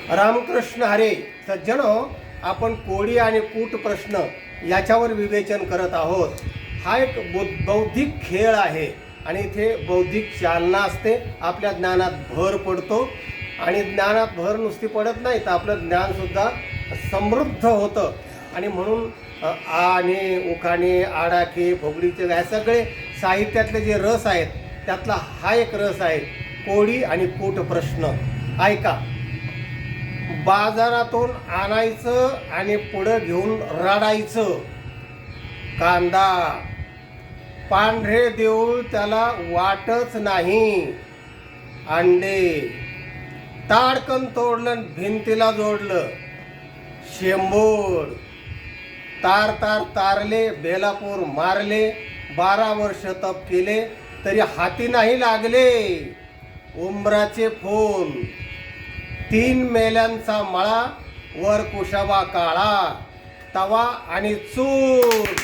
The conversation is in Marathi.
रामकृष्ण हरे. सज्जनो, आपण कोडी आणि कूट प्रश्न याच्यावर विवेचन करत आहोत. हा एक बौद्धिक खेळ आहे आणि इथे बौद्धिक चालना असते. आपल्या ज्ञानात भर पडतो आणि ज्ञानात भर नुसती पडत नाही तर आपलं ज्ञानसुद्धा समृद्ध होतं. आणि म्हणून आणे, उखाणे, आडाखे, भोगडीचे हे सगळे साहित्यातले जे रस आहेत त्यातला हा एक रस आहे, कोडी आणि कूट प्रश्न. ऐका. बाजारातून आणायचं आणि पुढं घेऊन रडायचं. कांदा. पांढरे देऊळ त्याला वाटच नाही. अंडे. ताडकन तोडलं भिंतीला जोडलं. शेंबूड. तार तार तारले, बेलापूर मारले, 12 वर्ष तप केले तरी हाती नाही लागले. उंबराचे फोन. 3 मेल्यांचा मळा, वर कुशाबा काळा, तवा आणि चूल.